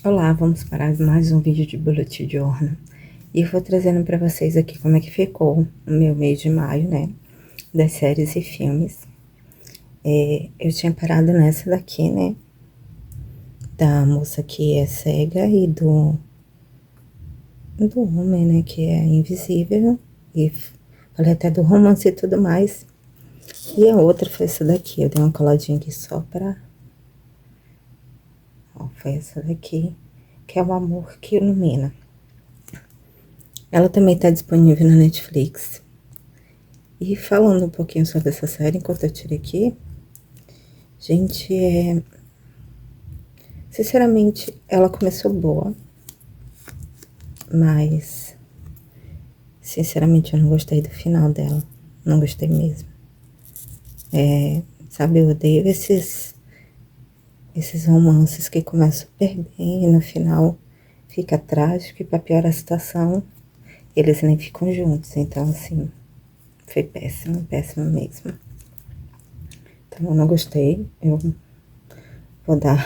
Olá, vamos para mais um vídeo de Bullet Journal. E eu vou trazendo para vocês aqui como é que ficou o meu mês de maio, né? Das séries e filmes. Eu tinha parado nessa daqui, né? Da moça que é cega e do homem, né? Que é invisível. E falei até do romance e tudo mais. E a outra foi essa daqui. Eu dei uma coladinha aqui só pra... Ó, foi essa daqui, que é o amor que ilumina. Ela também tá disponível na Netflix. E falando um pouquinho sobre essa série, enquanto eu tiro aqui, gente, sinceramente, ela começou boa, mas, sinceramente, eu não gostei do final dela, não gostei mesmo. Sabe, eu odeio esses romances que começam super bem e no final fica trágico e pra piorar a situação, eles nem ficam juntos, então, assim, foi péssimo, péssimo mesmo. Então, eu não gostei, eu vou dar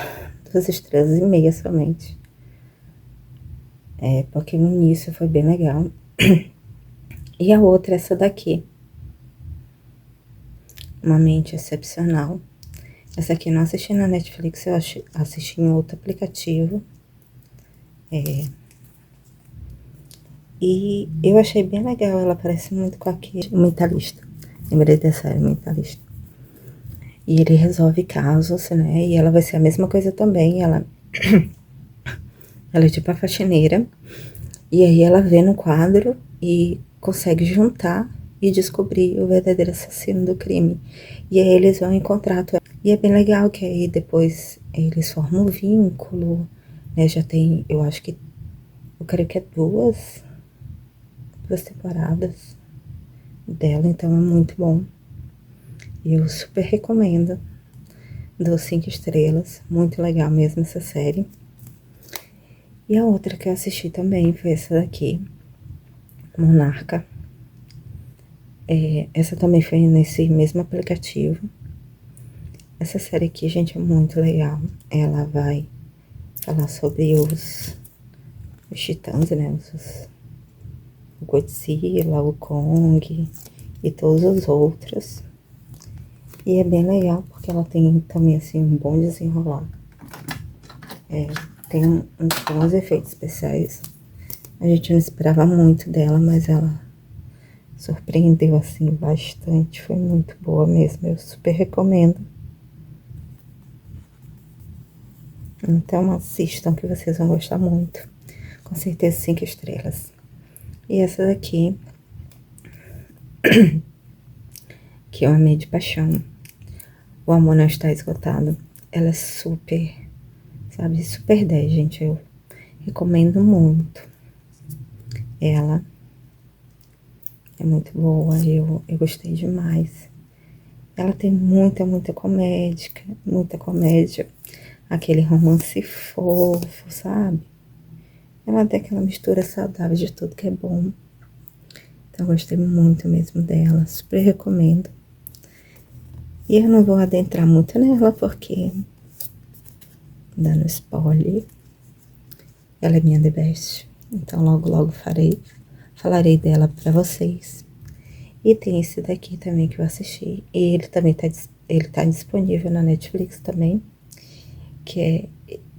2,5 estrelas somente. Porque no início foi bem legal. E a outra, essa daqui. Uma Mente Excepcional. Essa aqui eu não assisti na Netflix, eu assisti em outro aplicativo. E eu achei bem legal, ela parece muito com aquele Mentalista. Lembrei dessa série, Mentalista. E ele resolve casos, né? E ela vai ser a mesma coisa também, ela é tipo a faxineira. E aí ela vê no quadro e consegue juntar e descobrir o verdadeiro assassino do crime. E aí eles vão encontrar. E é bem legal que aí depois eles formam um vínculo, né? Já tem, eu acho que, eu creio que é duas temporadas dela, então é muito bom. E eu super recomendo. Dou 5 estrelas, muito legal mesmo essa série. E a outra que eu assisti também foi essa daqui, Monarca. Essa também foi nesse mesmo aplicativo. Essa série aqui, gente, é muito legal. Ela vai falar sobre os titãs, né? O Godzilla, o Kong e todos os outros. E é bem legal porque ela tem também, assim, um bom desenrolar. Tem uns bons efeitos especiais. A gente não esperava muito dela, mas ela surpreendeu, assim, bastante. Foi muito boa mesmo. Eu super recomendo. Então, assistam que vocês vão gostar muito. Com certeza, 5 estrelas. E essa daqui, que eu amei de paixão. O Amor Não Está Esgotado. Ela é super, sabe, super 10, gente. Eu recomendo muito. Ela é muito boa, eu gostei demais. Ela tem muita comédia. Aquele romance fofo, sabe? Ela tem aquela mistura saudável de tudo que é bom. Então, eu gostei muito mesmo dela, super recomendo. E eu não vou adentrar muito nela, porque, dando spoiler, ela é minha the best. Então, logo falarei dela pra vocês. E tem esse daqui também que eu assisti. E ele também tá disponível na Netflix também. Que é,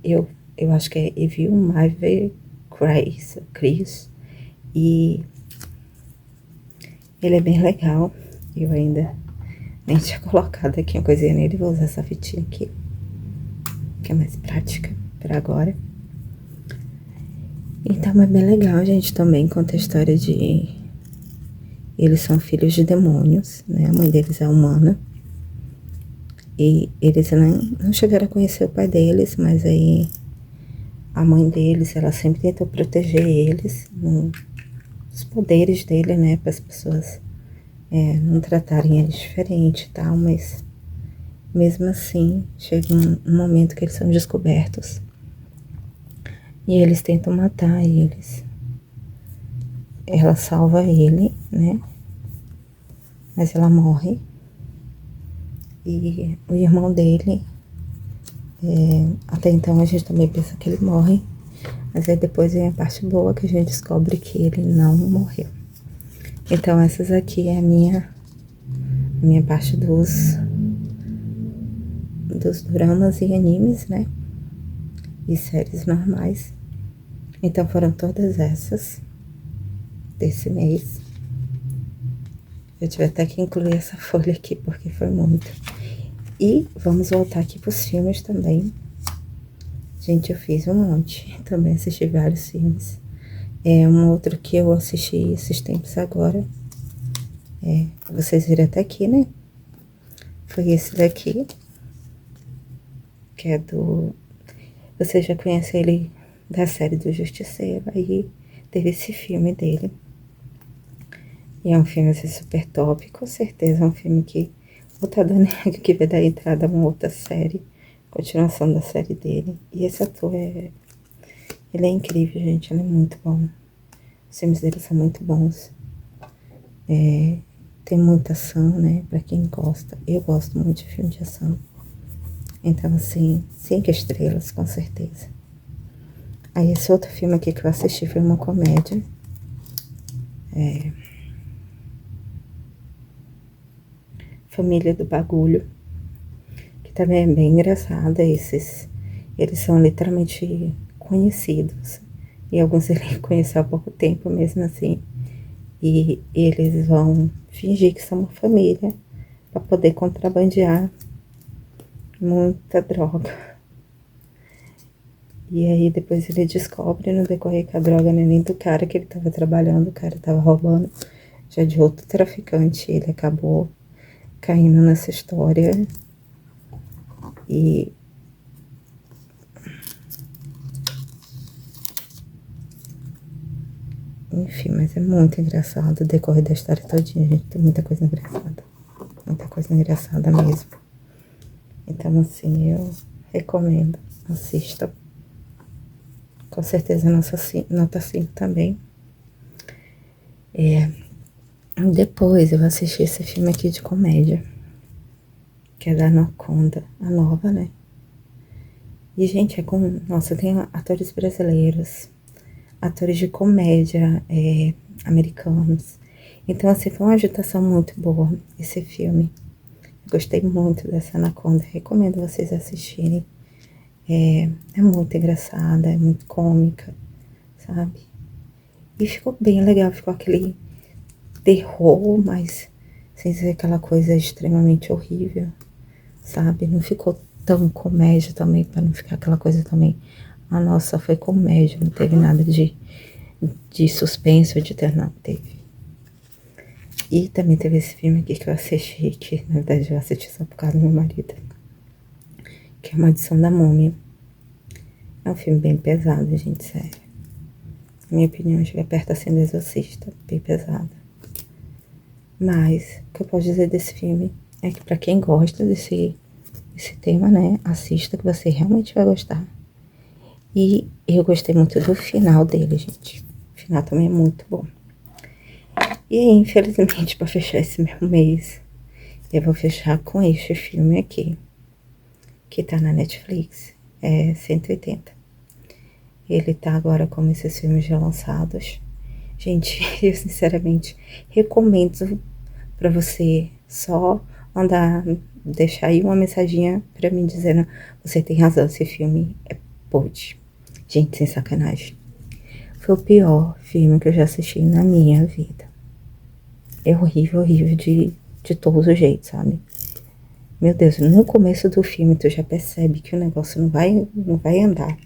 eu acho que é Evil Maverick Chris. E ele é bem legal. Eu ainda nem tinha colocado aqui uma coisinha nele. Vou usar essa fitinha aqui, que é mais prática pra agora. Então é bem legal, gente, também conta a história de... Eles são filhos de demônios, né? A mãe deles é humana. E eles não chegaram a conhecer o pai deles, mas aí a mãe deles, ela sempre tentou proteger eles, os poderes dele, né? Para as pessoas não tratarem eles diferente e tal, mas mesmo assim, chega um momento que eles são descobertos. E eles tentam matar eles. Ela salva ele, né? Mas ela morre. E o irmão dele Até então a gente também pensa que ele morre, mas aí depois vem a parte boa que a gente descobre que ele não morreu. Então essas aqui é a minha parte dos dramas e animes, né? E séries normais. Então foram todas essas desse mês. Eu tive até que incluir essa folha aqui, porque foi muito. E vamos voltar aqui pros filmes também. Gente, eu fiz um monte. Também assisti vários filmes. Um outro que eu assisti esses tempos agora. Vocês viram até aqui, né? Foi esse daqui. Que é do... Você já conhece ele da série do Justiceiro. Aí teve esse filme dele. E é um filme assim, super top. Com certeza é um filme que o Tadeu Negro que vai dar entrada a uma outra série. Continuação da série dele. E esse ator ele é incrível, gente. Ele é muito bom. Os filmes dele são muito bons. Tem muita ação, né? Pra quem gosta. Eu gosto muito de filme de ação. Então, assim, 5 estrelas, com certeza. Aí, esse outro filme aqui que eu assisti foi uma comédia. Família do Bagulho. Que também é bem engraçada. Eles são literalmente conhecidos. E alguns ele conheceu há pouco tempo, mesmo assim. E eles vão fingir que são uma família para poder contrabandear muita droga. E aí depois ele descobre no decorrer que a droga não é nem do cara que ele tava trabalhando, o cara tava roubando já de outro traficante. Ele acabou caindo nessa história. E enfim, mas é muito engraçado o decorrer da história todinha, gente. Tem muita coisa engraçada. Muita coisa engraçada mesmo. Então, assim, eu recomendo. Assista. Com certeza, nota 5 também. Depois eu assisti esse filme aqui de comédia. Que é da Anaconda. A nova, né? E, gente, é com... Nossa, tem atores brasileiros. Atores de comédia americanos. Então, assim, foi uma agitação muito boa, esse filme. Gostei muito dessa Anaconda. Recomendo vocês assistirem. É muito engraçada, é muito cômica, sabe? E ficou bem legal, ficou aquele terror, mas sem ser aquela coisa extremamente horrível, sabe? Não ficou tão comédia também, pra não ficar aquela coisa também. Ah, nossa, foi comédia, não teve nada de suspense ou de terror, não teve. E também teve esse filme aqui que eu assisti, que na verdade eu assisti só por causa do meu marido, que é Maldição da Múmia. É um filme bem pesado, gente, sério. Na minha opinião, chega perto assim do Exorcista, bem pesado. Mas, o que eu posso dizer desse filme é que pra quem gosta desse tema, né, assista que você realmente vai gostar. E eu gostei muito do final dele, gente. O final também é muito bom. E aí, infelizmente, pra fechar esse meu mês, eu vou fechar com este filme aqui, que tá na Netflix, 180. Ele tá agora como esses filmes já lançados. Gente, eu sinceramente recomendo pra você só mandar, deixar aí uma mensaginha pra mim dizendo: você tem razão, esse filme é podre. Gente, sem sacanagem. Foi o pior filme que eu já assisti na minha vida. É horrível, horrível de todos os jeitos, sabe? Meu Deus, no começo do filme tu já percebe que o negócio não vai andar.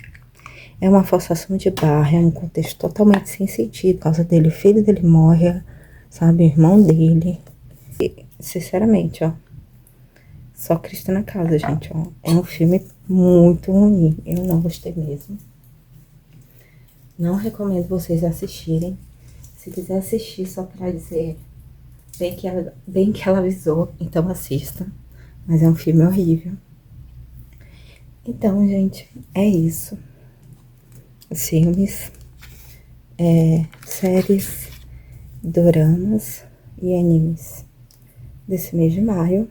É uma forçação de barra, é um contexto totalmente sem sentido. Por causa dele, o filho dele morre, sabe? O irmão dele. E, sinceramente, ó. Só Cristo na casa, gente, ó. É um filme muito ruim. Eu não gostei mesmo. Não recomendo vocês assistirem. Se quiser assistir só pra dizer bem que ela avisou, então assista. Mas é um filme horrível. Então, gente, é isso. Os filmes, séries, doramas e animes desse mês de maio.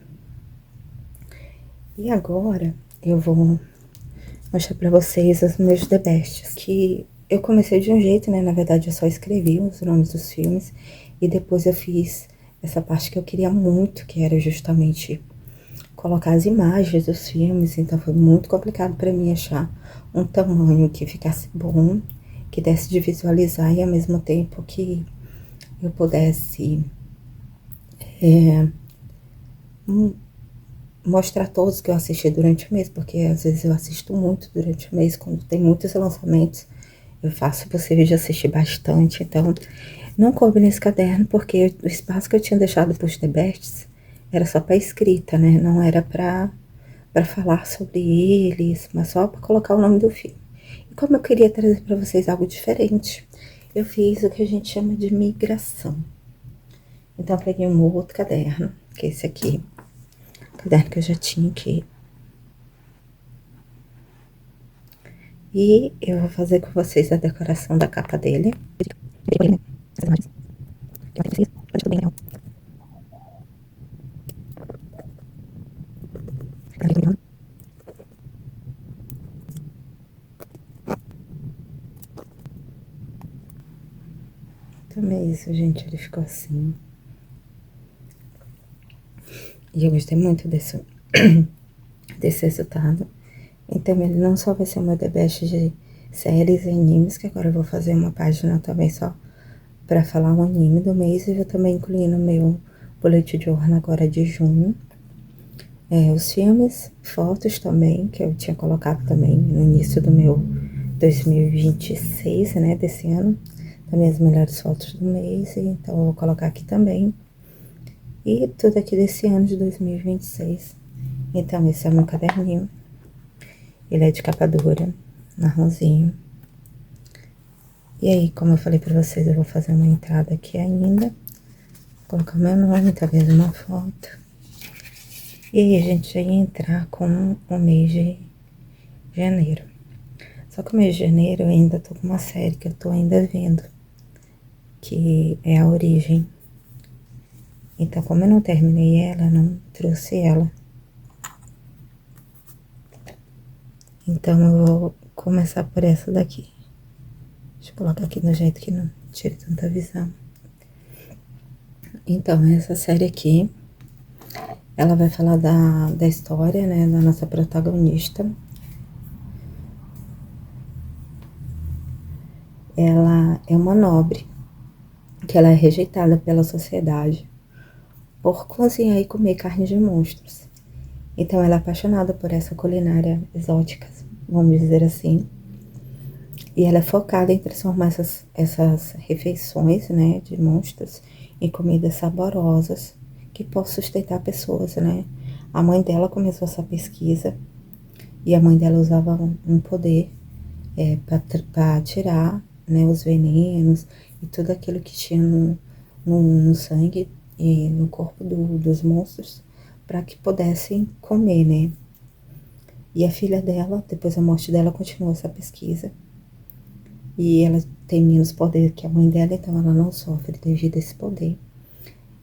E agora eu vou mostrar pra vocês os meus The Bests. Que eu comecei de um jeito, né? Na verdade, eu só escrevi os nomes dos filmes. E depois eu fiz essa parte que eu queria muito, que era justamente colocar as imagens dos filmes. Então foi muito complicado pra mim achar um tamanho que ficasse bom, que desse de visualizar e ao mesmo tempo que eu pudesse mostrar todos que eu assisti durante o mês, porque às vezes eu assisto muito durante o mês, quando tem muitos lançamentos, eu faço possível de assistir bastante, então não coube nesse caderno, porque o espaço que eu tinha deixado para os The Bests era só para escrita, né, não era para falar sobre eles, mas só para colocar o nome do filme. E como eu queria trazer para vocês algo diferente, eu fiz o que a gente chama de migração. Então, eu peguei um outro caderno, que é esse aqui, caderno que eu já tinha aqui. E eu vou fazer com vocês a decoração da capa dele. Então é isso, gente. Ele ficou assim. E eu gostei muito desse resultado. Então ele não só vai ser o meu The Best de séries e animes, que agora eu vou fazer uma página também só pra falar o anime do mês. E vou também incluir no meu bullet journal agora de junho. Os filmes, fotos também, que eu tinha colocado também no início do meu 2026, né, desse ano. Também as melhores fotos do mês, então eu vou colocar aqui também. E tudo aqui desse ano de 2026. Então esse é o meu caderninho. Ele é de capa dura, marronzinho. E aí, como eu falei pra vocês, eu vou fazer uma entrada aqui ainda. Vou colocar meu nome, talvez uma foto. E aí a gente já ia entrar com o mês de janeiro. Só que o mês de janeiro eu ainda tô com uma série que eu tô ainda vendo, que é A Origem. Então, como eu não terminei ela, não trouxe ela. Então, eu vou começar por essa daqui. Deixa eu colocar aqui no jeito que não tire tanta visão. Então, essa série aqui, ela vai falar da história, né, da nossa protagonista. Ela é uma nobre, que ela é rejeitada pela sociedade por cozinhar e comer carne de monstros. Então, ela é apaixonada por essa culinária exótica, vamos dizer assim. E ela é focada em transformar essas refeições, né, de monstros em comidas saborosas que possam sustentar pessoas, né. A mãe dela começou essa pesquisa e a mãe dela usava um poder para tirar, né, os venenos e tudo aquilo que tinha no sangue e no corpo dos monstros para que pudessem comer, né. E a filha dela, depois da morte dela, continuou essa pesquisa. E ela tem menos poder que a mãe dela, então ela não sofre devido a esse poder.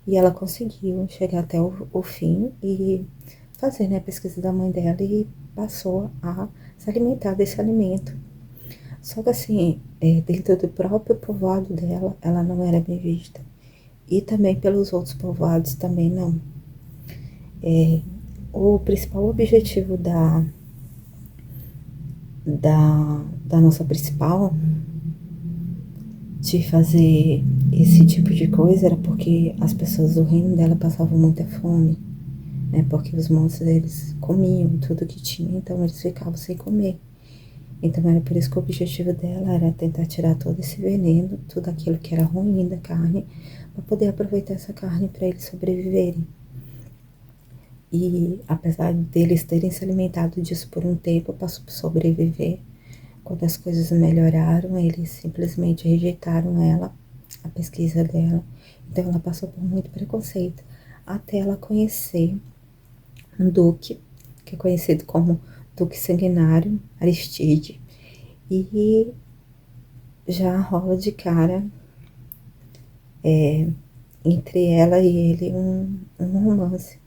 E ela conseguiu chegar até o fim e fazer, né, a pesquisa da mãe dela e passou a se alimentar desse alimento. Só que assim, dentro do próprio povoado dela, ela não era bem vista. E também pelos outros povoados também não. O principal objetivo da nossa principal de fazer esse tipo de coisa era porque as pessoas do reino dela passavam muita fome, né? Porque os monstros, eles comiam tudo que tinha, então eles ficavam sem comer. Então era por isso que o objetivo dela era tentar tirar todo esse veneno, tudo aquilo que era ruim da carne, para poder aproveitar essa carne para eles sobreviverem. E apesar deles terem se alimentado disso por um tempo para sobreviver, quando as coisas melhoraram, eles simplesmente rejeitaram ela, a pesquisa dela. Então ela passou por muito preconceito, até ela conhecer um duque, que é conhecido como Duque Sanguinário, Aristide. E já rola de cara entre ela e ele um romance,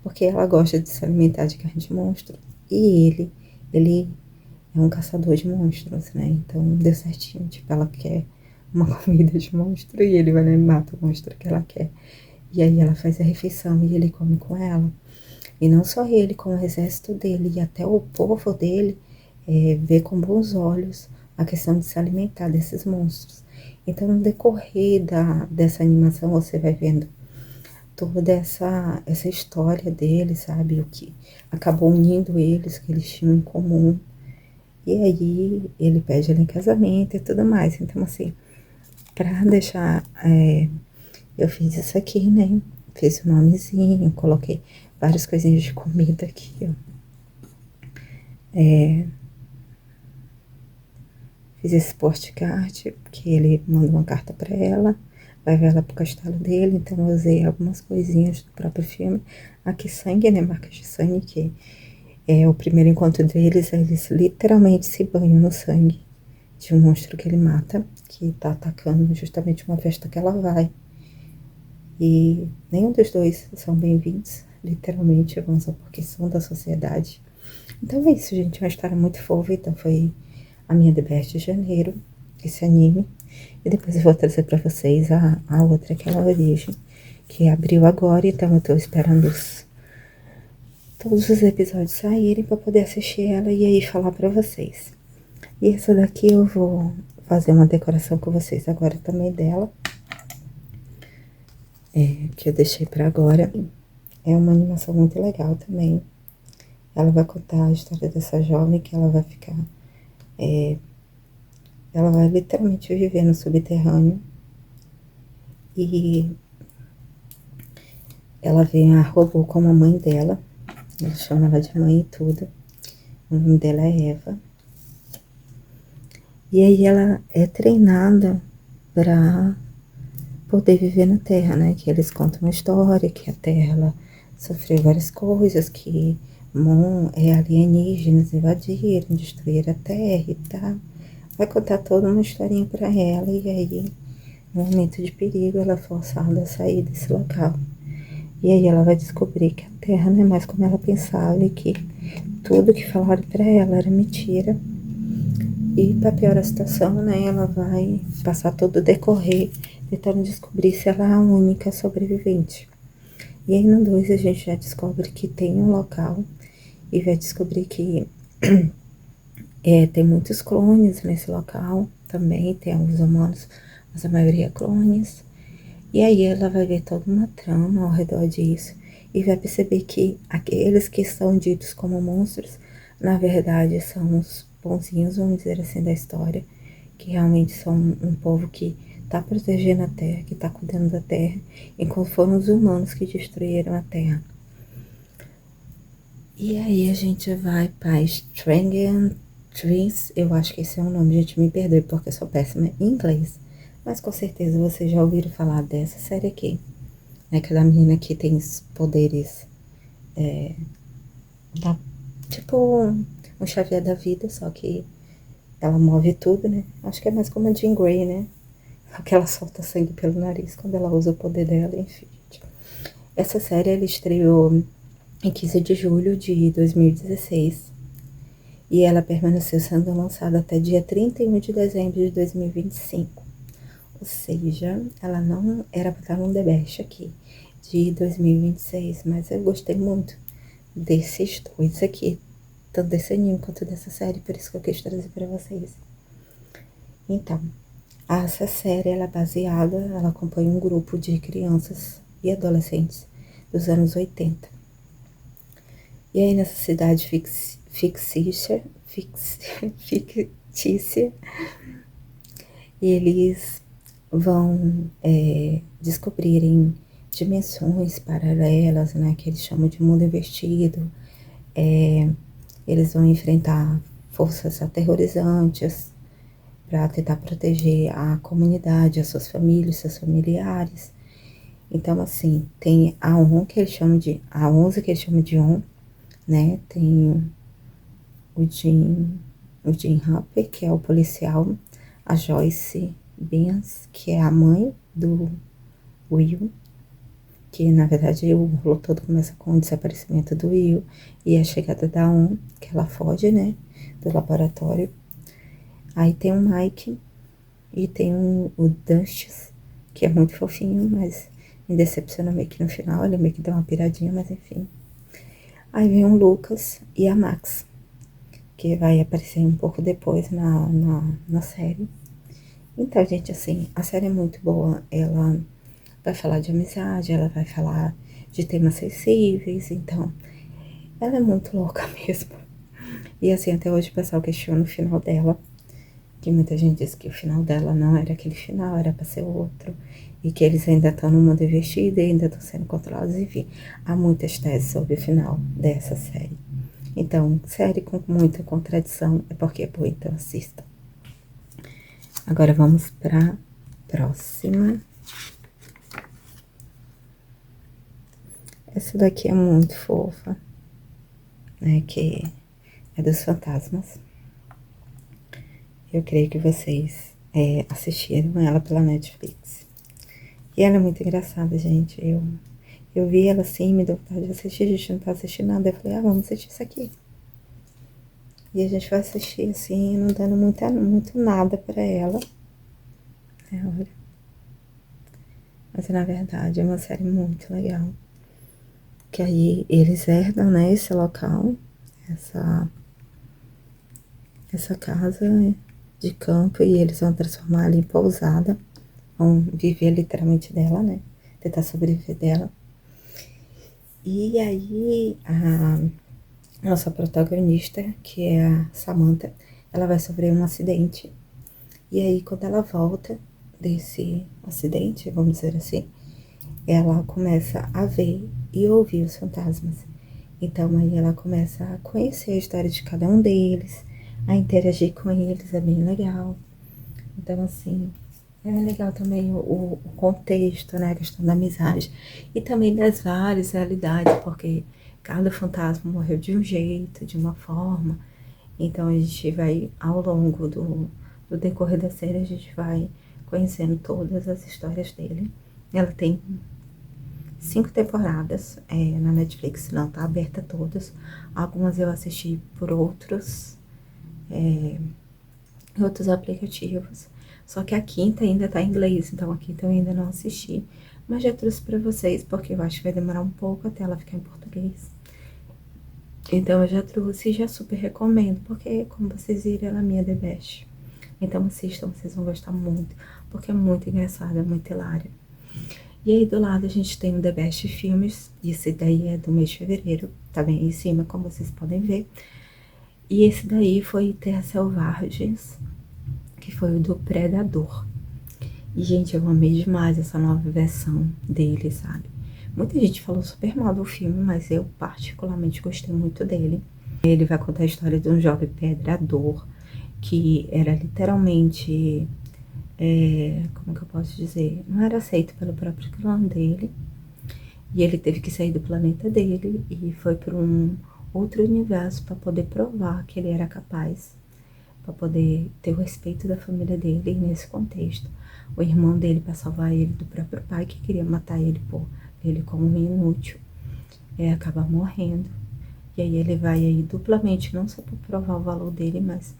porque ela gosta de se alimentar de carne de monstro. E ele é um caçador de monstros, né? Então deu certinho, tipo, ela quer uma comida de monstro e ele vai lá e mata o monstro que ela quer. E aí ela faz a refeição e ele come com ela. E não só ele, como o exército dele e até o povo dele vê com bons olhos a questão de se alimentar desses monstros. Então, no decorrer dessa animação, você vai vendo toda essa história deles, sabe? O que acabou unindo eles, que eles tinham em comum. E aí, ele pede ela em casamento e tudo mais. Então, assim, pra deixar... eu fiz isso aqui, né? Fiz o nomezinho, coloquei várias coisinhas de comida aqui, ó. Fiz esse postcard, que ele manda uma carta pra ela, vai ver ela pro castelo dele, então eu usei algumas coisinhas do próprio filme. Aqui sangue, né, marcas de sangue, que é o primeiro encontro deles, eles literalmente se banham no sangue de um monstro que ele mata, que tá atacando justamente uma festa que ela vai. E nenhum dos dois são bem-vindos, literalmente, vão só porque são da sociedade. Então é isso, gente, é uma história muito fofa, então foi a minha The Best de janeiro, esse anime. E depois eu vou trazer pra vocês a outra, que é a Origem, que abriu agora, então eu tô esperando todos os episódios saírem pra poder assistir ela e aí falar pra vocês. E essa daqui eu vou fazer uma decoração com vocês agora também dela, que eu deixei pra agora. É uma animação muito legal também. Ela vai contar a história dessa jovem que ela vai ficar... ela vai literalmente viver no subterrâneo. E ela vem a robô como a mãe dela. Ela chama ela de mãe e tudo. O nome dela é Eva. E aí ela é treinada pra poder viver na Terra, né? Que eles contam uma história, que a Terra, ela sofreu várias coisas, que alienígenas invadiram, destruíram a Terra e tal. Vai contar toda uma historinha pra ela, e aí, no momento de perigo, ela é forçada a sair desse local. E aí ela vai descobrir que a Terra não é mais como ela pensava e que tudo que falaram pra ela era mentira. E pra piorar a situação, né, ela vai passar todo o decorrer tentando descobrir se ela é a única sobrevivente. E aí no 2 a gente já descobre que tem um local e vai descobrir que tem muitos clones nesse local também, tem alguns humanos, mas a maioria é clones. E aí ela vai ver toda uma trama ao redor disso e vai perceber que aqueles que são ditos como monstros, na verdade são os bonzinhos, vamos dizer assim, da história, que realmente são um povo que tá protegendo a Terra, que tá cuidando da Terra, enquanto foram os humanos que destruíram a Terra. E aí a gente vai para Stranger Things, eu acho que esse é o nome, gente, me perdoe porque eu sou péssima em inglês. Mas com certeza vocês já ouviram falar dessa série aqui. É aquela menina que tem poderes, tipo um Xavier da vida, só que ela move tudo, né? Acho que é mais como a Jean Grey, né? Que ela solta sangue pelo nariz quando ela usa o poder dela, enfim. Essa série, ela estreou em 15 de julho de 2016. E ela permaneceu sendo lançada até dia 31 de dezembro de 2025. Ou seja, ela não era para estar no The Best aqui, de 2026, mas eu gostei muito desses dois aqui, tanto desse anime quanto dessa série, por isso que eu quis trazer para vocês. Então, essa série, ela é baseada, ela acompanha um grupo de crianças e adolescentes dos anos 80. E aí, nessa cidade fictícia, eles vão descobrirem dimensões paralelas, né, que eles chamam de mundo invertido. Eles vão enfrentar forças aterrorizantes para tentar proteger a comunidade, as suas famílias, seus familiares. Então, assim, tem a 11 que eles chamam de On, né? Tem o Jim Hopper, que é o policial, a Joyce Benz, que é a mãe do Will, que na verdade o rolo todo começa com o desaparecimento do Will e a chegada da On, que ela foge, né, do laboratório. Aí tem o Mike e tem o Dustis, que é muito fofinho, mas me decepciona meio que no final, ele meio que dá uma piradinha, mas enfim. Aí vem o Lucas e a Max, que vai aparecer um pouco depois na série. Então, gente, assim, a série é muito boa, ela vai falar de amizade, ela vai falar de temas sensíveis, então, ela é muito louca mesmo. E assim, até hoje o pessoal questiona o final dela, que muita gente diz que o final dela não era aquele final, era pra ser outro, e que eles ainda estão no mundo investido e ainda estão sendo controlados, enfim. Há muitas teses sobre o final dessa série. Então, série com muita contradição é porque é boa, então assista. Agora vamos pra próxima. Essa daqui é muito fofa, né, que é dos fantasmas. Eu creio que vocês assistiram ela pela Netflix. E ela é muito engraçada, gente. Eu vi ela assim, me deu vontade de assistir, a gente não tá assistindo nada. Eu falei, vamos assistir isso aqui. E a gente vai assistir assim, não dando muito nada pra ela. Olha. Mas na verdade é uma série muito legal. Que aí eles herdam, né, esse local, essa casa de campo, e eles vão transformar ali em pousada. Vão viver literalmente dela, né? Tentar sobreviver dela. E aí, a nossa protagonista, que é a Samantha, ela vai sofrer um acidente. E aí, quando ela volta desse acidente, vamos dizer assim, ela começa a ver e ouvir os fantasmas. Então, aí ela começa a conhecer a história de cada um deles, a interagir com eles, é bem legal. Então, assim, é legal também o contexto, né, a questão da amizade. E também das várias realidades, porque cada fantasma morreu de um jeito, de uma forma. Então, a gente vai, ao longo do decorrer da série, a gente vai conhecendo todas as histórias dele. Ela tem 5 temporadas na Netflix, não tá aberta todas. Algumas eu assisti por outros aplicativos. Só que a quinta ainda tá em inglês, então a quinta eu ainda não assisti. Mas já trouxe pra vocês, porque eu acho que vai demorar um pouco até ela ficar em português. Então eu já trouxe e já super recomendo, porque como vocês viram, ela é minha The Best. Então assistam, vocês vão gostar muito, porque é muito engraçada, é muito hilária. E aí do lado a gente tem o The Best Filmes, e esse daí é do mês de fevereiro, tá bem aí em cima, como vocês podem ver. E esse daí foi Terras Selvagens, que foi o do Predador. E, gente, eu amei demais essa nova versão dele, sabe? Muita gente falou super mal do filme, mas eu particularmente gostei muito dele. Ele vai contar a história de um jovem predador que era literalmente, como que eu posso dizer? Não era aceito pelo próprio clã dele. E ele teve que sair do planeta dele e foi para um outro universo para poder provar que ele era capaz, para poder ter o respeito da família dele. E nesse contexto, o irmão dele, para salvar ele do próprio pai, que queria matar ele por ele como um inútil, acaba morrendo. E aí ele vai aí duplamente, não só para provar o valor dele, mas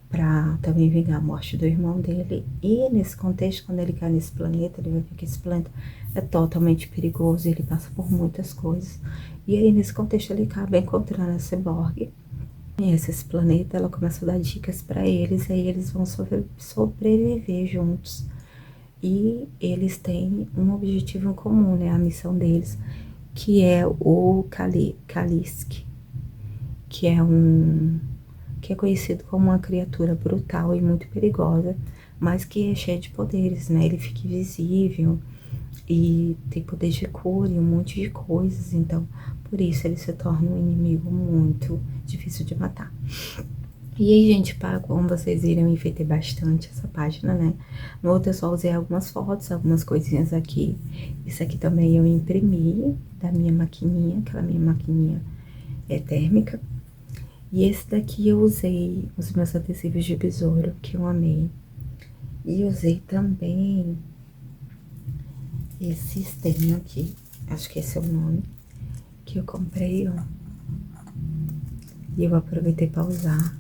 para também vingar a morte do irmão dele. E nesse contexto, quando ele cai nesse planeta, ele vai ver que esse planeta é totalmente perigoso, ele passa por muitas coisas. E aí nesse contexto ele acaba encontrando a Cyborg. Conhece esse planeta, ela começa a dar dicas para eles, e aí eles vão sobreviver juntos. E eles têm um objetivo em comum, né? A missão deles, que é o Kalisk, que é conhecido como uma criatura brutal e muito perigosa, mas que é cheia de poderes, né? Ele fica invisível e tem poder de cura e um monte de coisas, então por isso ele se torna um inimigo muito difícil de matar. E aí, gente, para como vocês viram, eu enfeitei bastante essa página, né? No outro eu só usei algumas fotos, algumas coisinhas aqui. Isso aqui também eu imprimi da minha maquininha, aquela minha maquininha térmica. E esse daqui eu usei os meus adesivos de besouro, que eu amei. E usei também esse estelinho aqui, acho que esse é o nome, que eu comprei, ó. E eu aproveitei pra usar.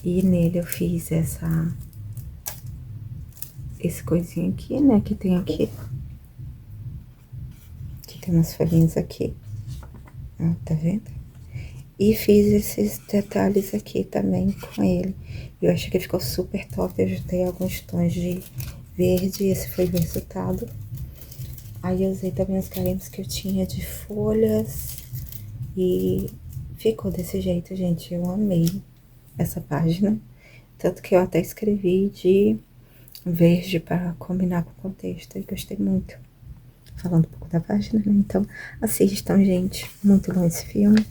E nele eu fiz esse coisinho aqui, né, que tem aqui. Que tem umas folhinhas aqui. Ó, tá vendo? E fiz esses detalhes aqui também com ele. Eu acho que ficou super top. Eu juntei alguns tons de verde. Esse foi o resultado. Aí eu usei também os carimbos que eu tinha de folhas. E ficou desse jeito, gente. Eu amei essa página. Tanto que eu até escrevi de verde para combinar com o contexto. E gostei muito. Falando um pouco da página, né? Então, assistam, gente. Muito bom esse filme.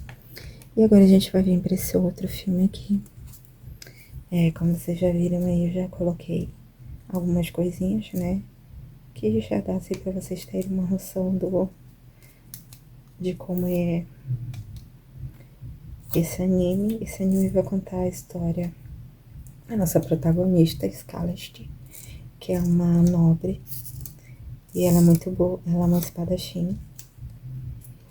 E agora a gente vai vir para esse outro filme aqui. Como vocês já viram aí, eu já coloquei algumas coisinhas, né? Que já dá assim pra vocês terem uma noção de como é esse anime. Esse anime vai contar a história da nossa protagonista, Scarlett, que é uma nobre. E ela é muito boa, ela é uma espadachim.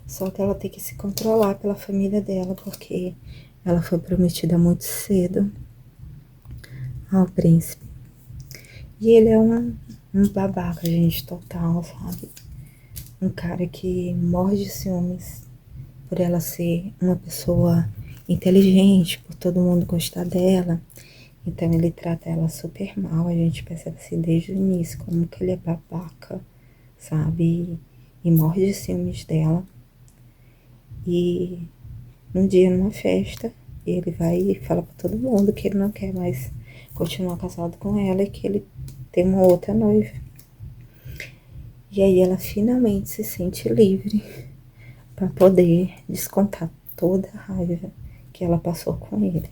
Só que ela tem que se controlar pela família dela, porque ela foi prometida muito cedo ao príncipe. E ele é um babaca, gente, total, sabe? Um cara que morre de ciúmes por ela ser uma pessoa inteligente, por todo mundo gostar dela. Então ele trata ela super mal, a gente percebe assim desde o início como que ele é babaca, sabe? E morre de ciúmes dela. E num dia, numa festa, ele vai e fala pra todo mundo que ele não quer mais continuar casado com ela e que ele tem uma outra noiva. E aí ela finalmente se sente livre para poder descontar toda a raiva que ela passou com ele.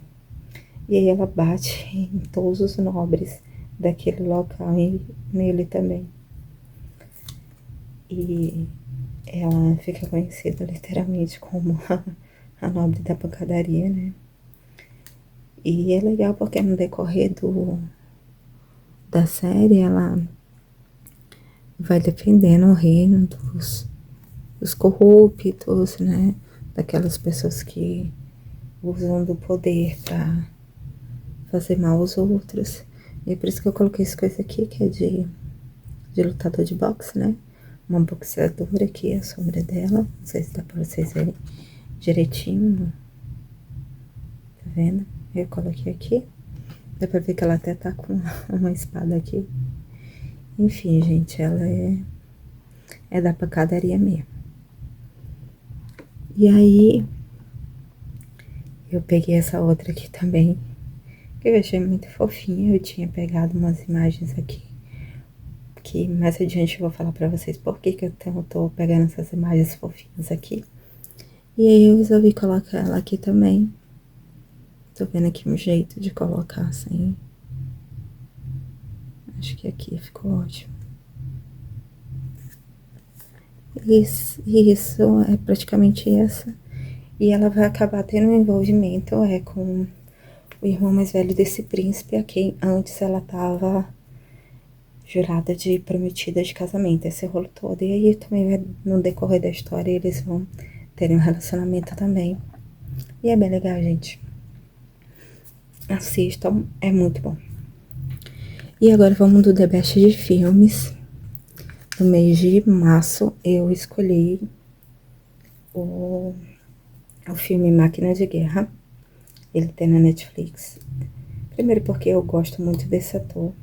E aí ela bate em todos os nobres daquele local e nele também. E ela fica conhecida literalmente como a nobre da pancadaria, né? E é legal porque no decorrer da série ela vai defendendo o reino dos corruptos, né? Daquelas pessoas que usam do poder pra fazer mal aos outros. E é por isso que eu coloquei essa coisa aqui, que é de lutador de boxe, né? Uma boxeadora aqui, a sombra dela. Não sei se dá pra vocês verem direitinho. Tá vendo? Eu coloquei aqui. Dá pra ver que ela até tá com uma espada aqui. Enfim, gente, ela é da pancadaria mesmo. E aí, eu peguei essa outra aqui também, que eu achei muito fofinha. Eu tinha pegado umas imagens aqui, que mais adiante eu vou falar pra vocês por que eu tô pegando essas imagens fofinhas aqui. E aí eu resolvi colocar ela aqui também. Tô vendo aqui um jeito de colocar assim. Acho que aqui ficou ótimo. Isso é praticamente essa. E ela vai acabar tendo um envolvimento com o irmão mais velho desse príncipe, a quem antes ela tava jurada de prometida de casamento, esse rolo todo. E aí também no decorrer da história eles vão ter um relacionamento também. E é bem legal, gente. Assistam, é muito bom. E agora vamos do The Best de filmes. No mês de março eu escolhi o filme Máquina de Guerra. Ele tem na Netflix. Primeiro porque eu gosto muito desse ator.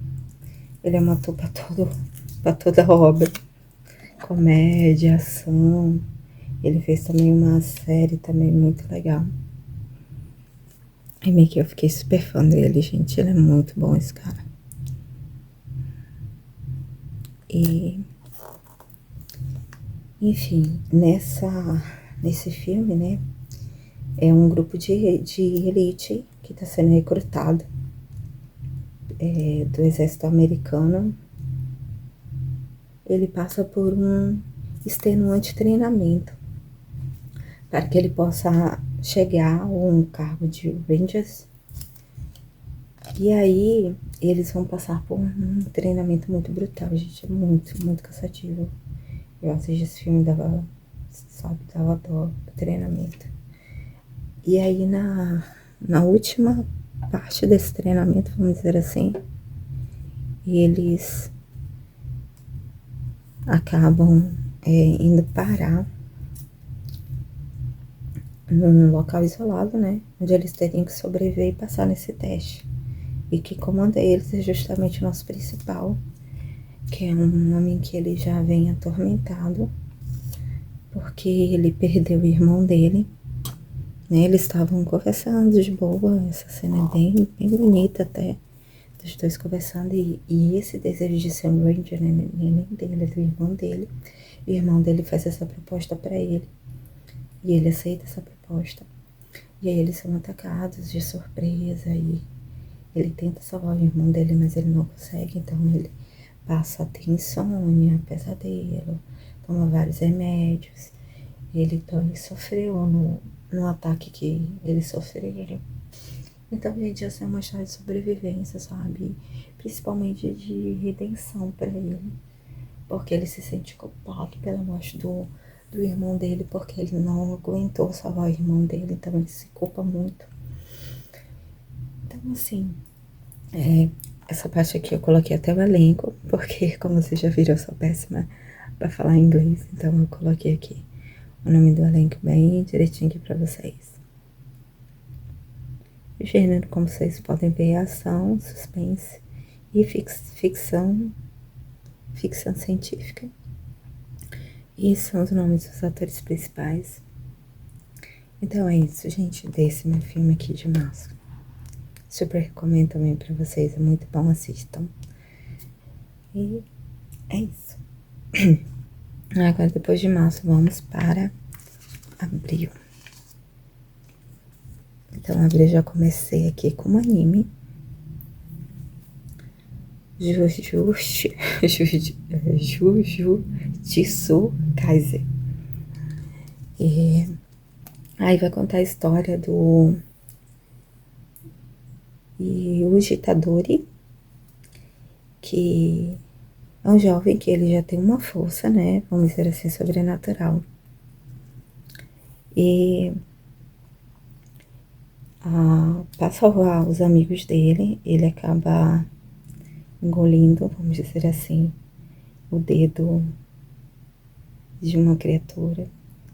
Ele é um ator pra toda obra. Comédia, ação. Ele fez também uma série também muito legal. E meio que eu fiquei super fã dele, gente. Ele é muito bom, esse cara. E, enfim, nesse filme, né? É um grupo de elite que tá sendo recrutado do exército americano. Ele passa por um extenuante treinamento para que ele possa chegar a um cargo de Rangers. E aí eles vão passar por um treinamento muito brutal, gente. É muito, muito cansativo. Eu assisti esse filme, dava, sabe, dava dó do treinamento. E aí, na última parte desse treinamento, vamos dizer assim, eles acabam indo parar num local isolado, né? Onde eles teriam que sobreviver e passar nesse teste. E que comanda eles é justamente o nosso principal, que é um homem que ele já vem atormentado, porque ele perdeu o irmão dele, né? Eles estavam conversando de boa, essa cena é bem, bem bonita até, dos dois conversando, e esse desejo de ser um Ranger, né? Nem dele, é do irmão dele. O irmão dele faz essa proposta pra ele, e ele aceita essa proposta. E aí eles são atacados de surpresa, e ele tenta salvar o irmão dele, mas ele não consegue, então ele passa a ter insônia, pesadelo, toma vários remédios. Ele também sofreu no ataque que eles sofreram. Então, gente, essa é uma história de sobrevivência, sabe? Principalmente de redenção pra ele. Porque ele se sente culpado pela morte do irmão dele, porque ele não aguentou salvar o irmão dele, então ele se culpa muito. Então, assim, essa parte aqui eu coloquei até o elenco, porque como vocês já viram, eu sou péssima pra falar inglês, então eu coloquei aqui o nome do elenco bem direitinho aqui pra vocês. O gênero, como vocês podem ver, é ação, suspense e ficção científica. E são os nomes dos atores principais. Então é isso, gente, desse meu filme aqui de março. Super recomendo também pra vocês, é muito bom, assistam. E é isso. Agora, depois de março, vamos para abril. Então, abril já comecei aqui com um anime. Jujutsu Kaisen. E aí vai contar a história do Yuji Itadori, que é um jovem que ele já tem uma força, né, vamos dizer assim, sobrenatural. E para salvar os amigos dele, ele acaba engolindo, vamos dizer assim, o dedo de uma criatura,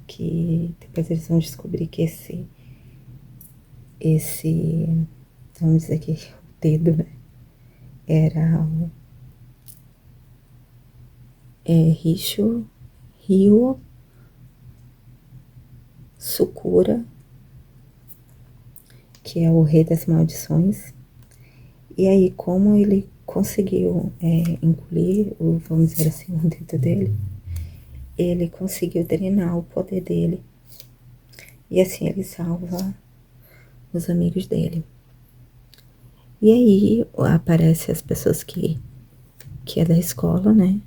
que depois eles vão descobrir que vamos dizer que o dedo, né, era Ryo Sukura, que é o rei das maldições. E aí, como ele conseguiu engolir, vamos dizer assim, o dedo dele, ele conseguiu drenar o poder dele. E assim ele salva os amigos dele. E aí aparecem as pessoas que é da escola, né?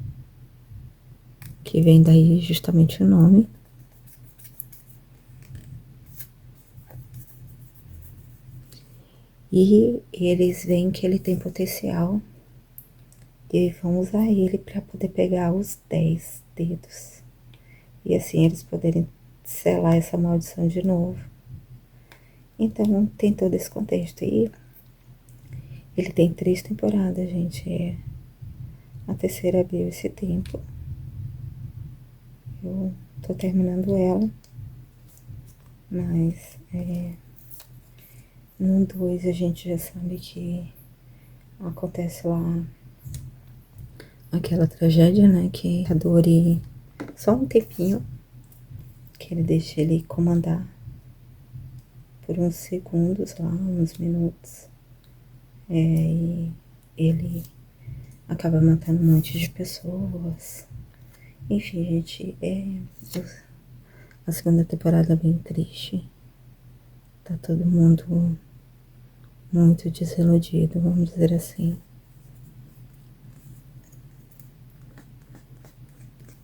Que vem daí justamente o nome. E eles veem que ele tem potencial e vão usar ele para poder pegar os 10 dedos. E assim eles poderem selar essa maldição de novo. Então tem todo esse contexto. E ele tem 3 temporadas, gente. A terceira abriu esse tempo. Eu tô terminando ela. Mas no 2 a gente já sabe que acontece lá aquela tragédia, né? Que a Dori, só um tempinho, que ele deixa ele comandar por uns segundos lá, uns minutos. E ele acaba matando um monte de pessoas. Enfim, gente, a segunda temporada é bem triste. Tá todo mundo muito desiludido, vamos dizer assim.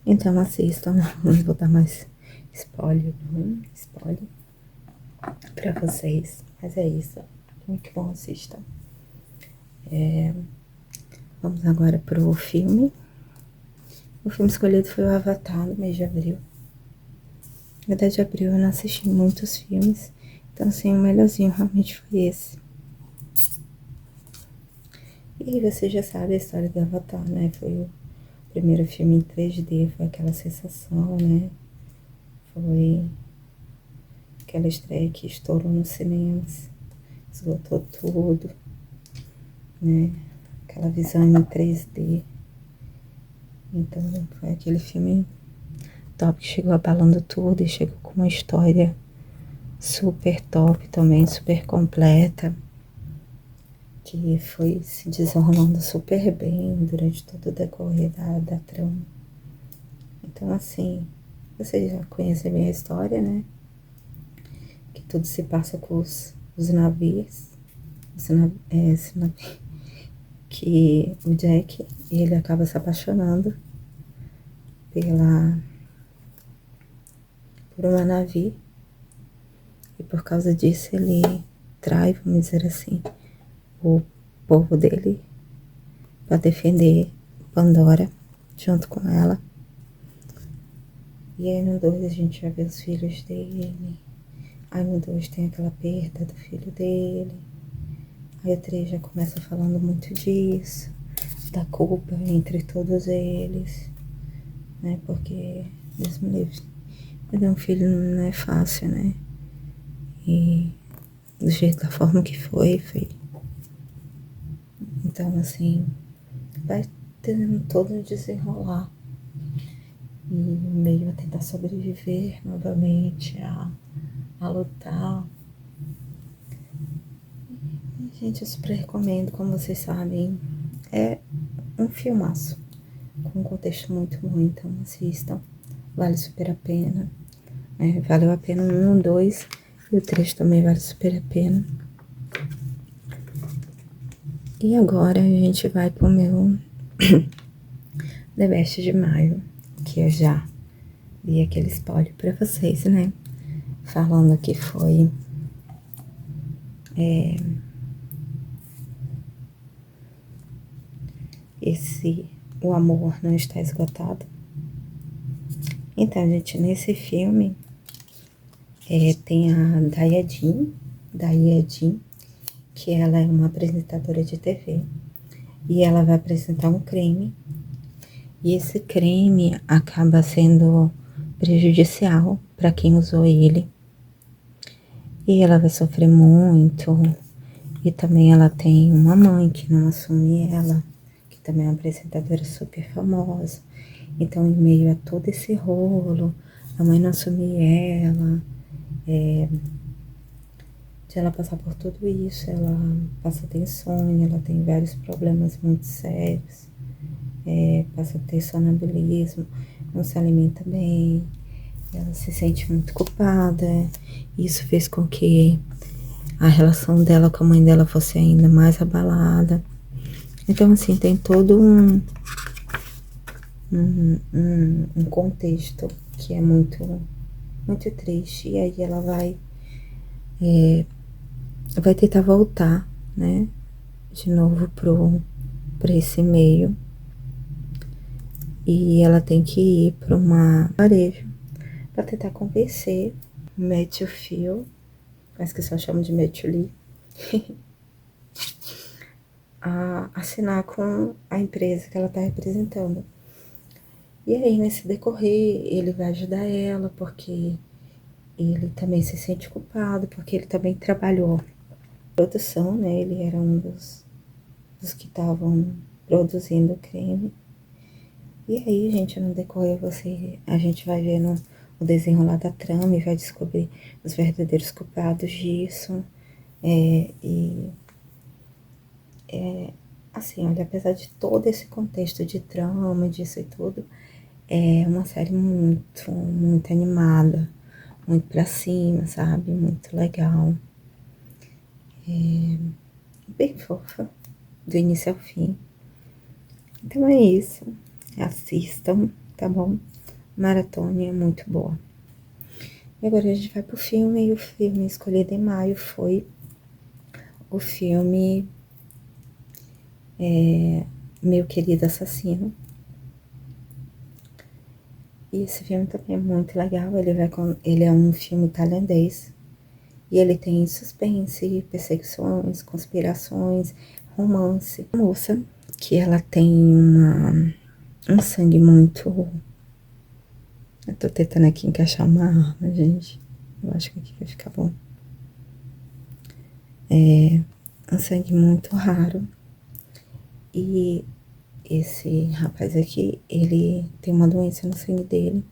Então assistam, não vou dar mais spoiler pra vocês. Mas é isso, muito bom, assistam. Vamos agora pro filme. O filme escolhido foi o Avatar, no mês de abril. Na verdade, de abril eu não assisti muitos filmes, então assim, o melhorzinho realmente foi esse. E aí você já sabe a história do Avatar, né? Foi o primeiro filme em 3D, foi aquela sensação, né? Foi aquela estreia que estourou nos cinemas, esgotou tudo, né? Aquela visão em 3D. Então foi aquele filme top que chegou abalando tudo e chegou com uma história super top também, super completa, que foi se desenrolando super bem durante todo o decorrer da trama. Então, assim, vocês já conhecem bem a história, né? Que tudo se passa com os navios, esse navio, que o Jack, ele acaba se apaixonando por uma navio, e por causa disso ele trai, vamos dizer assim, o povo dele para defender Pandora junto com ela. E aí no 2 a gente já vê os filhos dele. Aí no 2 tem aquela perda do filho dele. Aí o 3 já começa falando muito disso, da culpa entre todos eles, né? Porque, Deus me livre, perder um filho não é fácil, né? E do jeito, da forma que foi. Então, assim, vai tendo todo um desenrolar. E meio a tentar sobreviver novamente, a lutar. E, gente, eu super recomendo, como vocês sabem, é um filmaço, com um contexto muito bom, então assistam, vale super a pena. Valeu a pena o 1, o 2 e o 3 também vale super a pena. E agora a gente vai pro meu The Best de maio, que eu já dei aquele spoiler pra vocês, né? Falando que foi O Amor Não Está Esgotado. Então, gente, nesse filme tem a Daya Jean, que ela é uma apresentadora de TV. E ela vai apresentar um crime. E esse crime acaba sendo prejudicial para quem usou ele. E ela vai sofrer muito. E também ela tem uma mãe que não assume ela, que também é uma apresentadora super famosa. Então, em meio a todo esse rolo, a mãe não assumir ela, de ela passar por tudo isso, ela passa a ter insônia, ela tem vários problemas muito sérios, passa a ter sonambulismo, não se alimenta bem, ela se sente muito culpada. Isso fez com que a relação dela com a mãe dela fosse ainda mais abalada. Então, assim, tem todo um contexto que é muito, muito triste. E aí ela vai tentar voltar, né, de novo pra esse meio. E ela tem que ir pra uma varejo pra tentar convencer Matthew Phil, mas que só chamam de Matthew Lee, a assinar com a empresa que ela tá representando. E aí, nesse decorrer, ele vai ajudar ela, porque ele também se sente culpado, porque ele também trabalhou na produção, né? Ele era um dos que estavam produzindo o crime. E aí, gente, no decorrer, a gente vai vendo o desenrolar da trama e vai descobrir os verdadeiros culpados disso. Assim, olha, apesar de todo esse contexto de trama, disso e tudo, é uma série muito, muito animada, muito pra cima, sabe? Muito legal. Bem fofa, do início ao fim. Então é isso. Assistam, tá bom? Maratona é muito boa. E agora a gente vai pro filme, e o filme escolhido em maio foi o filme Meu Querido Assassino. E esse filme também é muito legal, ele é um filme tailandês. E ele tem suspense, perseguições, conspirações, romance. A moça, que ela tem um sangue muito... Eu tô tentando aqui encaixar uma arma, gente. Eu acho que aqui vai ficar bom. Um sangue muito raro. E esse rapaz aqui, ele tem uma doença no sangue dele.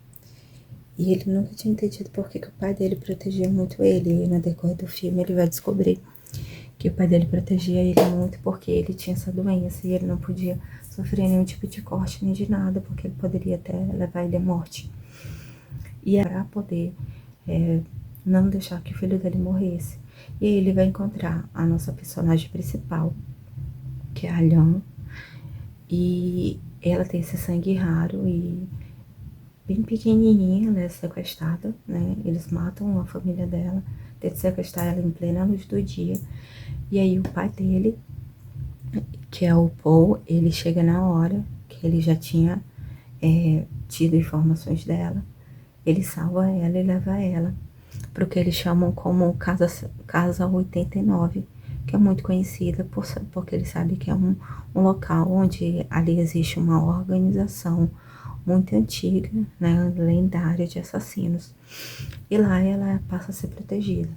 E ele nunca tinha entendido por que o pai dele protegia muito ele. E no decorrer do filme ele vai descobrir que o pai dele protegia ele muito porque ele tinha essa doença. E ele não podia sofrer nenhum tipo de corte nem de nada, porque ele poderia até levar ele à morte. E para poder não deixar que o filho dele morresse. E aí ele vai encontrar a nossa personagem principal, que é a Lhan. E ela tem esse sangue raro e bem pequenininha, ela é sequestrada, né? Eles matam a família dela, tentam sequestrar ela em plena luz do dia. E aí o pai dele, que é o Paul, ele chega na hora que ele já tinha tido informações dela. Ele salva ela e leva ela para o que eles chamam como Casa 89, que é muito conhecida porque ele sabe que é um local onde ali existe uma organização muito antiga, né, lendária de assassinos. E lá ela passa a ser protegida.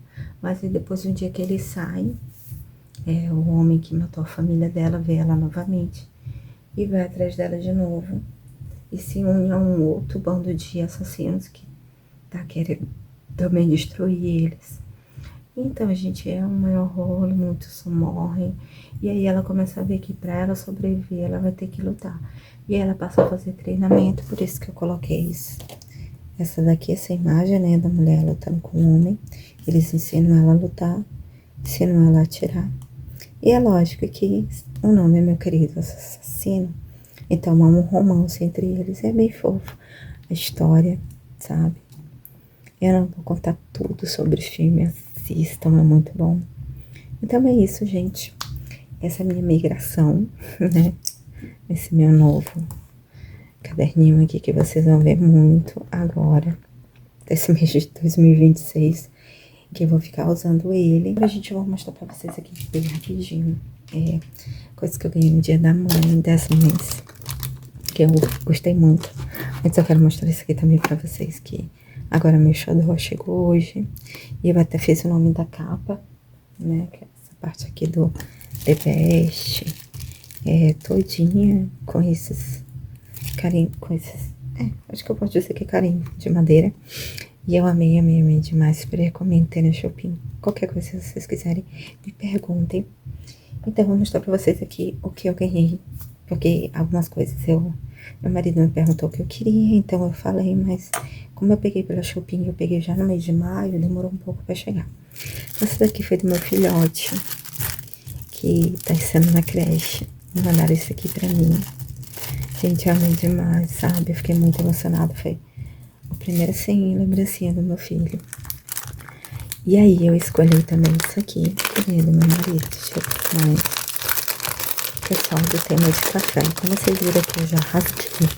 Mas depois, um dia que ele sai, o homem que matou a família dela vê ela novamente e vai atrás dela de novo. E se une a um outro bando de assassinos que tá querendo também destruir eles. Então, gente, é um maior rolo, muitos morrem. E aí ela começa a ver que pra ela sobreviver, ela vai ter que lutar. E aí ela passa a fazer treinamento, por isso que eu coloquei isso. Essa daqui, essa imagem, né, da mulher lutando com o homem. Eles ensinam ela a lutar, ensinam ela a atirar. E é lógico que o nome é Meu Querido Assassino. Então, há um romance entre eles. É bem fofo a história, sabe? Eu não vou contar tudo sobre o filme, assistam, é muito bom. Então é isso, gente. Essa é a minha migração, né? Esse meu novo caderninho aqui que vocês vão ver muito agora, desse mês de 2026, que eu vou ficar usando ele. A gente vai mostrar pra vocês aqui bem rapidinho. Coisas que eu ganhei no dia da mãe, 10 meses, que eu gostei muito. Mas eu quero mostrar isso aqui também pra vocês, que agora meu xodó chegou hoje. E eu até fiz o nome da capa, né? Que é essa parte aqui do The Best. Todinha com esses carinho, com esses... acho que eu posso dizer que é carinho de madeira. E eu amei, amei, amei demais. Super recomendo ter no Shopping. Qualquer coisa, se vocês quiserem, me perguntem. Então, vou mostrar pra vocês aqui o que eu ganhei. Porque algumas coisas meu marido me perguntou o que eu queria, então eu falei, mas como eu peguei pela Shopping, eu peguei já no mês de maio, demorou um pouco pra chegar. Essa daqui foi do meu filhote, que tá sendo na creche. Me mandaram isso aqui pra mim. Gente, eu amei demais, sabe? Eu fiquei muito emocionada. Foi a primeira, assim, lembrancinha do meu filho. E aí, eu escolhi também isso aqui, que é do meu marido. Deixa eu ver mais. Pessoal, do tema de café. Como vocês viram aqui, eu já rasguei.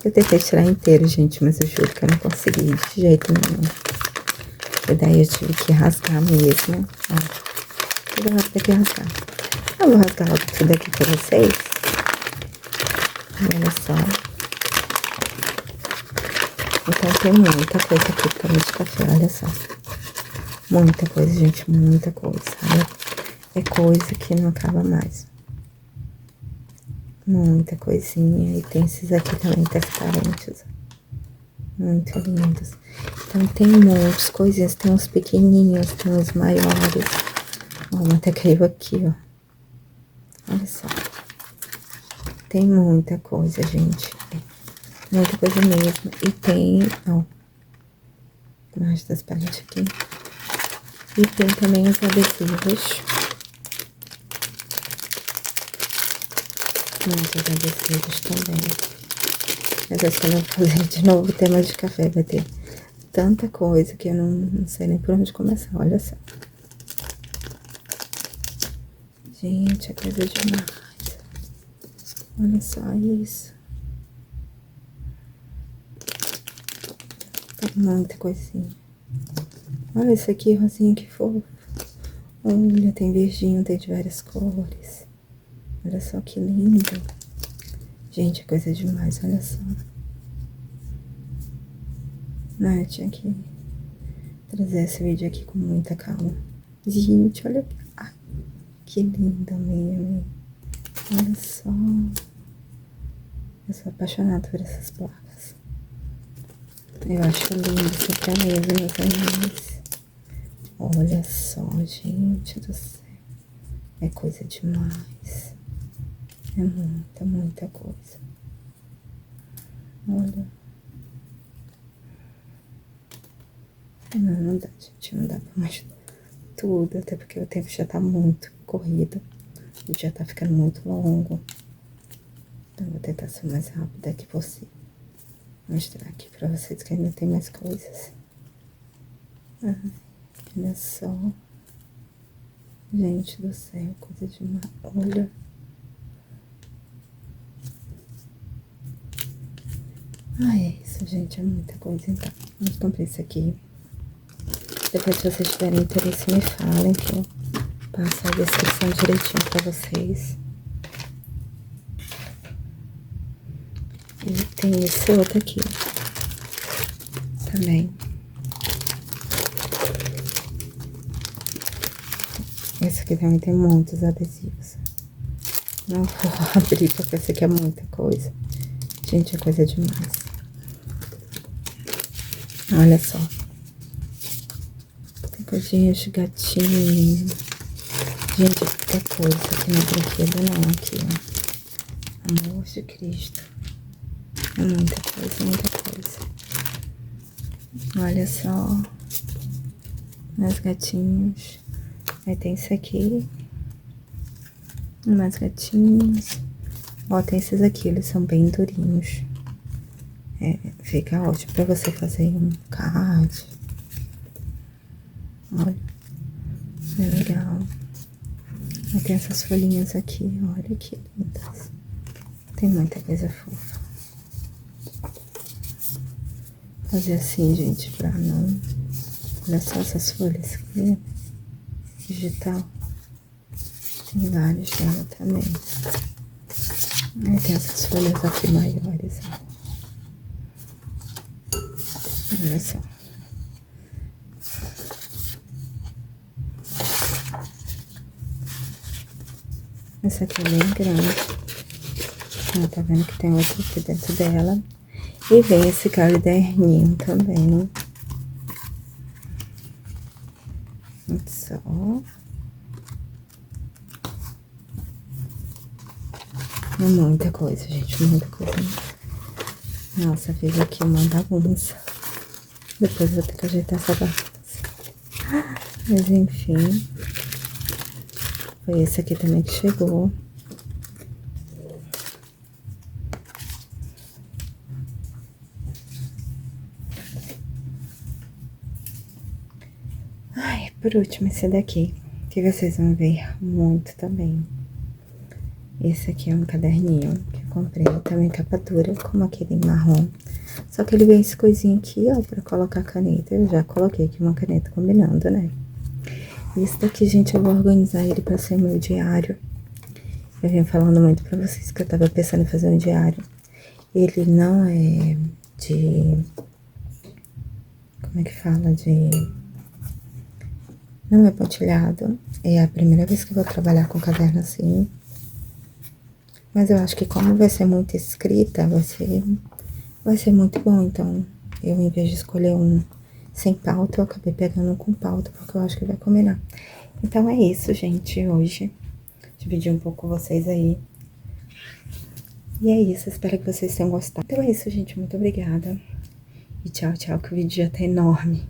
Eu tentei tirar inteiro, gente, mas eu juro que eu não consegui de jeito nenhum. E daí eu tive que rasgar mesmo. Ó, tudo eu vou ter que rasgar. Eu vou rasgar logo tudo aqui pra vocês. Olha só. Então tem muita coisa aqui pra mim de café, olha só. Muita coisa, gente, muita coisa, sabe? É coisa que não acaba mais. Muita coisinha. E tem esses aqui também transparentes. Muito lindos. Então tem muitas coisinhas. Tem uns pequenininhos, tem uns maiores. Ó, até caiu aqui, ó. Olha só. Tem muita coisa, gente. Muita coisa mesmo. E tem, ó, mais transparente aqui. E tem também os adesivos. Muitos adesivos também. Mas acho que eu vou fazer de novo o tema de café. Vai ter tanta coisa que eu não sei nem por onde começar. Olha só. Gente, é coisa demais. Olha só isso. Tem muita coisinha. Olha esse aqui, rosinha, que fofo. Olha, tem verdinho, tem de várias cores. Olha só que lindo. Gente, é coisa demais, olha só. Não, eu tinha que trazer esse vídeo aqui com muita calma. Gente, olha. Ah, que lindo mesmo. Olha só. Eu sou apaixonada por essas placas. Eu acho lindo isso pra mesa, meus amigos. Olha só, gente do céu. É coisa demais. É muita, muita coisa. Olha. Não dá, gente. Não dá pra mais tudo. Até porque o tempo já tá muito corrido. O dia tá ficando muito longo. Então, eu vou tentar ser o mais rápida que possível. Vou mostrar aqui pra vocês que ainda tem mais coisas. Olha só. Gente do céu, coisa demais. Olha. Ah, é isso, gente. É muita coisa, então. Vamos comprar isso aqui. Depois, se vocês tiverem interesse, me falem que eu passo a descrição direitinho pra vocês. E tem esse outro aqui. Também. Esse aqui também tem muitos adesivos. Não vou abrir, porque esse aqui é muita coisa. Gente, é coisa demais. Olha só. Tem coisinhas de gatinho. Gente, qualquer coisa aqui no brinquedo não, aqui, ó. Amor de Cristo. É muita coisa, muita coisa. Olha só. Mais gatinhos. Aí tem esse aqui. Mais gatinhos. Ó, tem esses aqui, eles são bem durinhos. É, fica ótimo pra você fazer um card. Olha. É legal. Aí tem essas folhinhas aqui, olha que lindas. Tem muita coisa fofa. Fazer assim, gente, pra não... Olha só essas folhas aqui. Digital. Tem vários dela também. Aí tem essas folhas aqui maiores, ó. Olha só. Essa aqui é bem grande. Ó, tá vendo que tem outro aqui dentro dela. E vem esse caderninho também. Olha só. É muita coisa, gente, muita coisa. Nossa, fiz aqui uma bagunça. Depois vou ter que ajeitar essa bagunça. Mas enfim. Foi esse aqui também que chegou. Ai, por último, esse daqui. Que vocês vão ver muito também. Esse aqui é um caderninho que eu comprei. Também capa dura, como aquele marrom. Só que ele vem esse coisinho aqui, ó, pra colocar caneta. Eu já coloquei aqui uma caneta combinando, né? Esse daqui, gente, eu vou organizar ele pra ser meu diário. Eu venho falando muito pra vocês que eu tava pensando em fazer um diário. Ele não é de... Como é que fala? Não é pontilhado. É a primeira vez que eu vou trabalhar com caderno assim. Mas eu acho que como vai ser muita escrita, vai ser muito bom. Então, eu, em vez de escolher um sem pauta, eu acabei pegando um com pauta, porque eu acho que vai combinar. Então, é isso, gente, hoje. Dividi um pouco com vocês aí. E é isso, espero que vocês tenham gostado. Então, é isso, gente, muito obrigada. E tchau, tchau, que o vídeo já tá enorme.